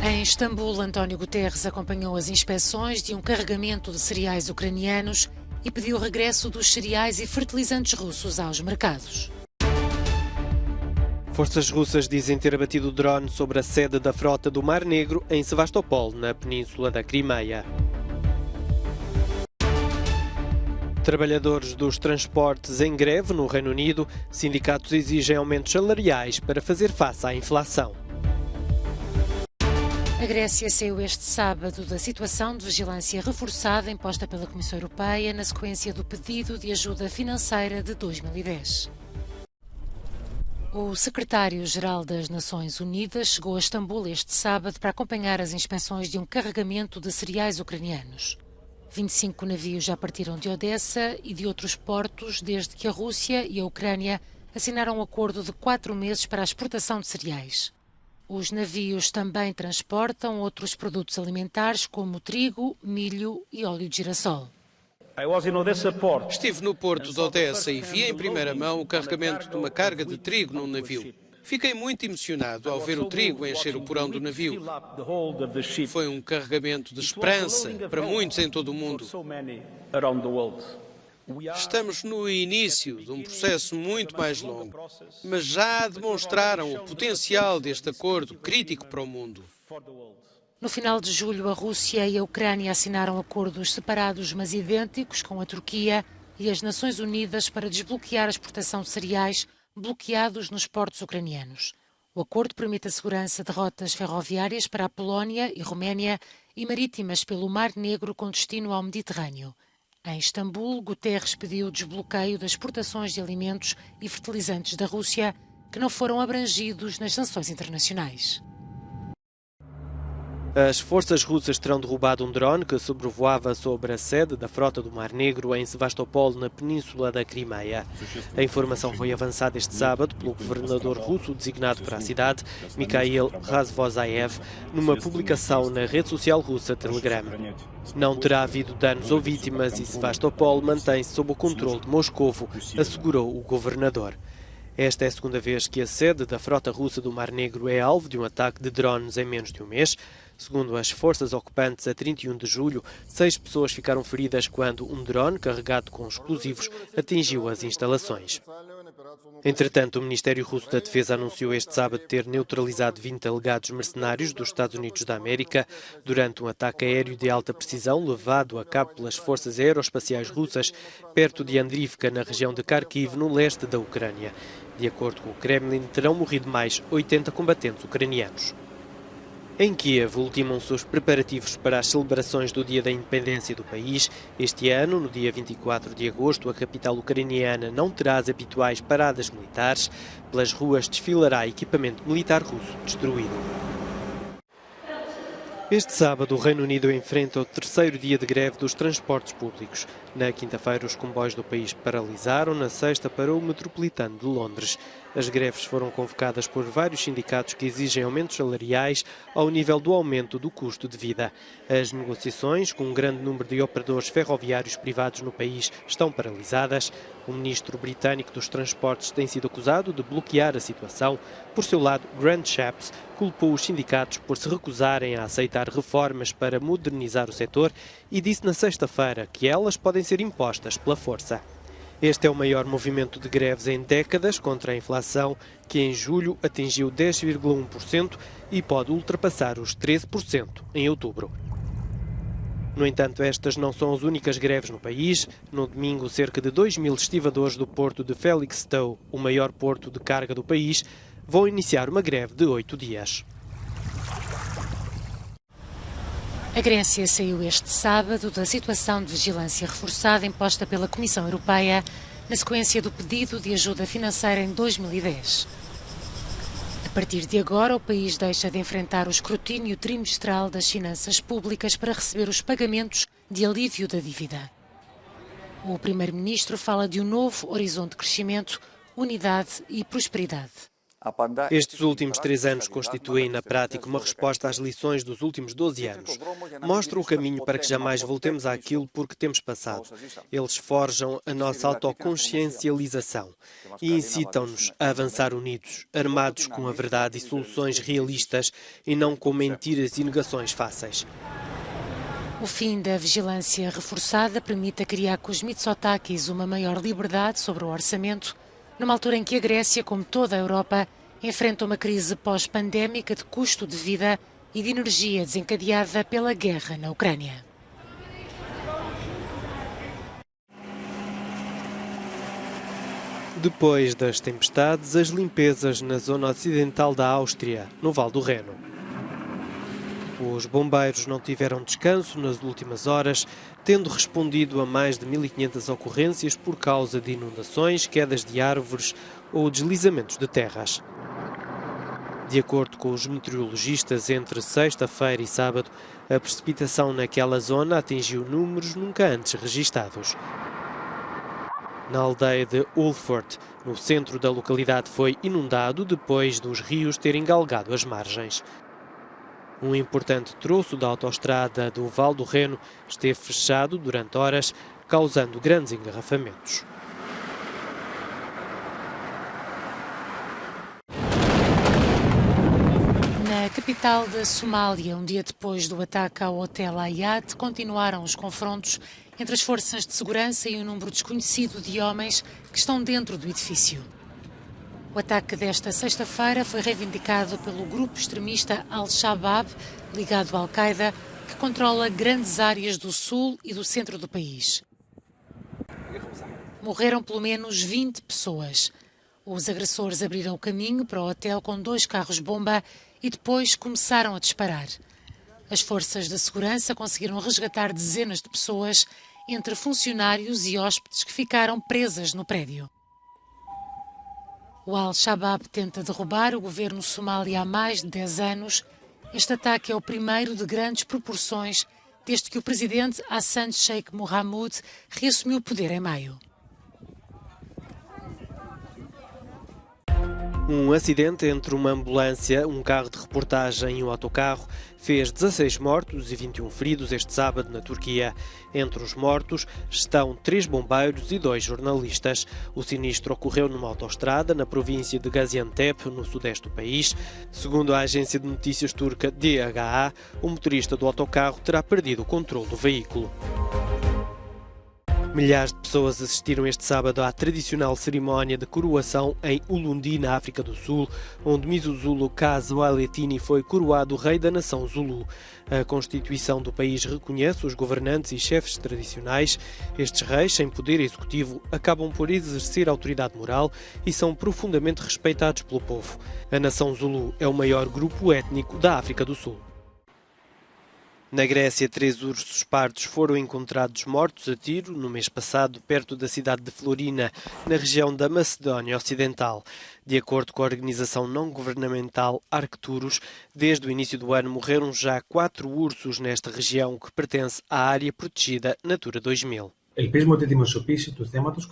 Em Istambul, António Guterres acompanhou as inspeções de um carregamento de cereais ucranianos e pediu o regresso dos cereais e fertilizantes russos aos mercados. Forças russas dizem ter abatido o drone sobre a sede da frota do Mar Negro em Sevastopol, na península da Crimeia. Trabalhadores dos transportes em greve no Reino Unido, sindicatos exigem aumentos salariais para fazer face à inflação. A Grécia saiu este sábado da situação de vigilância reforçada imposta pela Comissão Europeia na sequência do pedido de ajuda financeira de 2010. O secretário-geral das Nações Unidas chegou a Istambul este sábado para acompanhar as inspeções de um carregamento de cereais ucranianos. 25 navios já partiram de Odessa e de outros portos desde que a Rússia e a Ucrânia assinaram um acordo de 4 meses para a exportação de cereais. Os navios também transportam outros produtos alimentares como trigo, milho e óleo de girassol. Estive no porto de Odessa e vi em primeira mão o carregamento de uma carga de trigo num navio. Fiquei muito emocionado ao ver o trigo encher o porão do navio. Foi um carregamento de esperança para muitos em todo o mundo. Estamos no início de um processo muito mais longo, mas já demonstraram o potencial deste acordo crítico para o mundo. No final de julho, a Rússia e a Ucrânia assinaram acordos separados mas idênticos com a Turquia e as Nações Unidas para desbloquear a exportação de cereais bloqueados nos portos ucranianos. O acordo permite a segurança de rotas ferroviárias para a Polónia e Roménia e marítimas pelo Mar Negro com destino ao Mediterrâneo. Em Istambul, Guterres pediu o desbloqueio das exportações de alimentos e fertilizantes da Rússia que não foram abrangidos nas sanções internacionais. As forças russas terão derrubado um drone que sobrevoava sobre a sede da frota do Mar Negro em Sevastopol, na península da Crimeia. A informação foi avançada este sábado pelo governador russo designado para a cidade, Mikhail Razvozaev, numa publicação na rede social russa Telegram. Não terá havido danos ou vítimas e Sevastopol mantém-se sob o controle de Moscovo, assegurou o governador. Esta é a segunda vez que a sede da frota russa do Mar Negro é alvo de um ataque de drones em menos de um mês. Segundo as forças ocupantes, a 31 de julho, 6 pessoas ficaram feridas quando um drone carregado com explosivos atingiu as instalações. Entretanto, o Ministério Russo da Defesa anunciou este sábado ter neutralizado 20 alegados mercenários dos Estados Unidos da América durante um ataque aéreo de alta precisão levado a cabo pelas forças aeroespaciais russas perto de Andrivka, na região de Kharkiv, no leste da Ucrânia. De acordo com o Kremlin, terão morrido mais 80 combatentes ucranianos. Em Kiev, ultimam-se os preparativos para as celebrações do Dia da Independência do país. Este ano, no dia 24 de agosto, a capital ucraniana não terá as habituais paradas militares. Pelas ruas desfilará equipamento militar russo destruído. Este sábado, o Reino Unido enfrenta o terceiro dia de greve dos transportes públicos. Na quinta-feira, os comboios do país paralisaram, na sexta parou o metropolitano de Londres. As greves foram convocadas por vários sindicatos que exigem aumentos salariais ao nível do aumento do custo de vida. As negociações, com um grande número de operadores ferroviários privados no país, estão paralisadas. O ministro britânico dos Transportes tem sido acusado de bloquear a situação. Por seu lado, Grant Shapps culpou os sindicatos por se recusarem a aceitar reformas para modernizar o setor e disse na sexta-feira que elas podem ser impostas pela força. Este é o maior movimento de greves em décadas contra a inflação, que em julho atingiu 10,1% e pode ultrapassar os 13% em outubro. No entanto, estas não são as únicas greves no país. No domingo, cerca de 2.000 estivadores do porto de Felixstowe, o maior porto de carga do país, vão iniciar uma greve de 8 dias. A Grécia saiu este sábado da situação de vigilância reforçada imposta pela Comissão Europeia na sequência do pedido de ajuda financeira em 2010. A partir de agora, o país deixa de enfrentar o escrutínio trimestral das finanças públicas para receber os pagamentos de alívio da dívida. O primeiro-ministro fala de um novo horizonte de crescimento, unidade e prosperidade. Estes últimos 3 anos constituem, na prática, uma resposta às lições dos últimos 12 anos. Mostram o caminho para que jamais voltemos àquilo por que temos passado. Eles forjam a nossa autoconsciencialização e incitam-nos a avançar unidos, armados com a verdade e soluções realistas e não com mentiras e negações fáceis. O fim da vigilância reforçada permite a Kyriakos Mitsotakis uma maior liberdade sobre o orçamento, numa altura em que a Grécia, como toda a Europa, enfrenta uma crise pós-pandémica de custo de vida e de energia desencadeada pela guerra na Ucrânia. Depois das tempestades, as limpezas na zona ocidental da Áustria, no Val do Reno. Os bombeiros não tiveram descanso nas últimas horas, tendo respondido a mais de 1.500 ocorrências por causa de inundações, quedas de árvores ou deslizamentos de terras. De acordo com os meteorologistas, entre sexta-feira e sábado, a precipitação naquela zona atingiu números nunca antes registados. Na aldeia de Ulford, no centro da localidade, foi inundado depois dos rios terem galgado as margens. Um importante troço da autoestrada do Val do Reno esteve fechado durante horas, causando grandes engarrafamentos. Na capital da Somália, um dia depois do ataque ao hotel Hayat, continuaram os confrontos entre as forças de segurança e um número desconhecido de homens que estão dentro do edifício. O ataque desta sexta-feira foi reivindicado pelo grupo extremista Al-Shabaab, ligado à Al-Qaeda, que controla grandes áreas do sul e do centro do país. Morreram pelo menos 20 pessoas. Os agressores abriram o caminho para o hotel com 2 carros-bomba e depois começaram a disparar. As forças de segurança conseguiram resgatar dezenas de pessoas, entre funcionários e hóspedes que ficaram presas no prédio. O Al-Shabaab tenta derrubar o governo somália há mais de 10 anos. Este ataque é o primeiro de grandes proporções desde que o presidente Hassan Sheikh Mohamud reassumiu o poder em maio. Um acidente entre uma ambulância, um carro de reportagem e um autocarro fez 16 mortos e 21 feridos este sábado na Turquia. Entre os mortos estão 3 bombeiros e 2 jornalistas. O sinistro ocorreu numa autoestrada na província de Gaziantep, no sudeste do país. Segundo a agência de notícias turca DHA, o motorista do autocarro terá perdido o controle do veículo. Milhares de pessoas assistiram este sábado à tradicional cerimónia de coroação em Ulundi, na África do Sul, onde Misuzulu Kazi foi coroado rei da nação Zulu. A Constituição do país reconhece os governantes e chefes tradicionais. Estes reis, sem poder executivo, acabam por exercer autoridade moral e são profundamente respeitados pelo povo. A nação Zulu é o maior grupo étnico da África do Sul. Na Grécia, 3 ursos pardos foram encontrados mortos a tiro no mês passado, perto da cidade de Florina, na região da Macedónia Ocidental. De acordo com a organização não-governamental Arcturus, desde o início do ano morreram já 4 ursos nesta região que pertence à área protegida Natura 2000.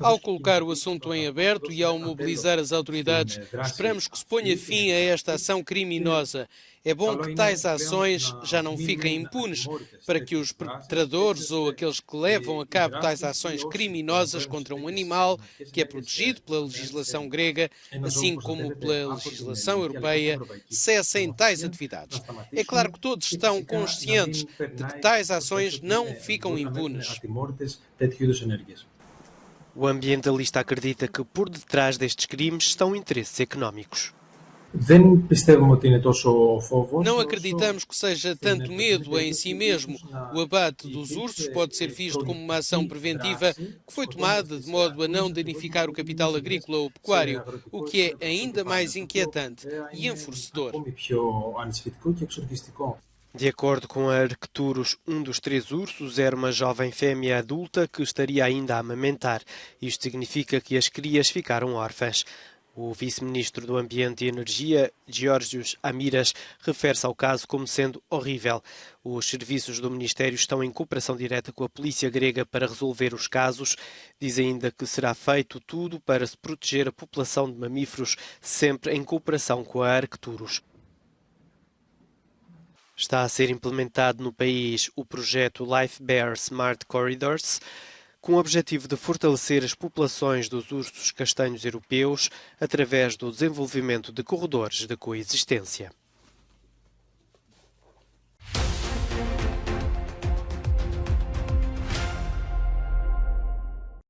Ao colocar o assunto em aberto e ao mobilizar as autoridades, esperamos que se ponha fim a esta ação criminosa. É bom que tais ações já não fiquem impunes, para que os perpetradores ou aqueles que levam a cabo tais ações criminosas contra um animal que é protegido pela legislação grega, assim como pela legislação europeia, cessem tais atividades. É claro que todos estão conscientes de que tais ações não ficam impunes. O ambientalista acredita que por detrás destes crimes estão interesses económicos. Não acreditamos que seja tanto medo em si mesmo. O abate dos ursos pode ser visto como uma ação preventiva que foi tomada de modo a não danificar o capital agrícola ou pecuário, o que é ainda mais inquietante e enfurecedor. De acordo com a Arcturus, um dos 3 ursos era uma jovem fêmea adulta que estaria ainda a amamentar. Isto significa que as crias ficaram órfãs. O vice-ministro do Ambiente e Energia, Geórgios Amiras, refere-se ao caso como sendo horrível. Os serviços do Ministério estão em cooperação direta com a polícia grega para resolver os casos. Diz ainda que será feito tudo para se proteger a população de mamíferos, sempre em cooperação com a Arcturus. Está a ser implementado no país o projeto LifeBear Smart Corridors, com o objetivo de fortalecer as populações dos ursos castanhos europeus através do desenvolvimento de corredores de coexistência.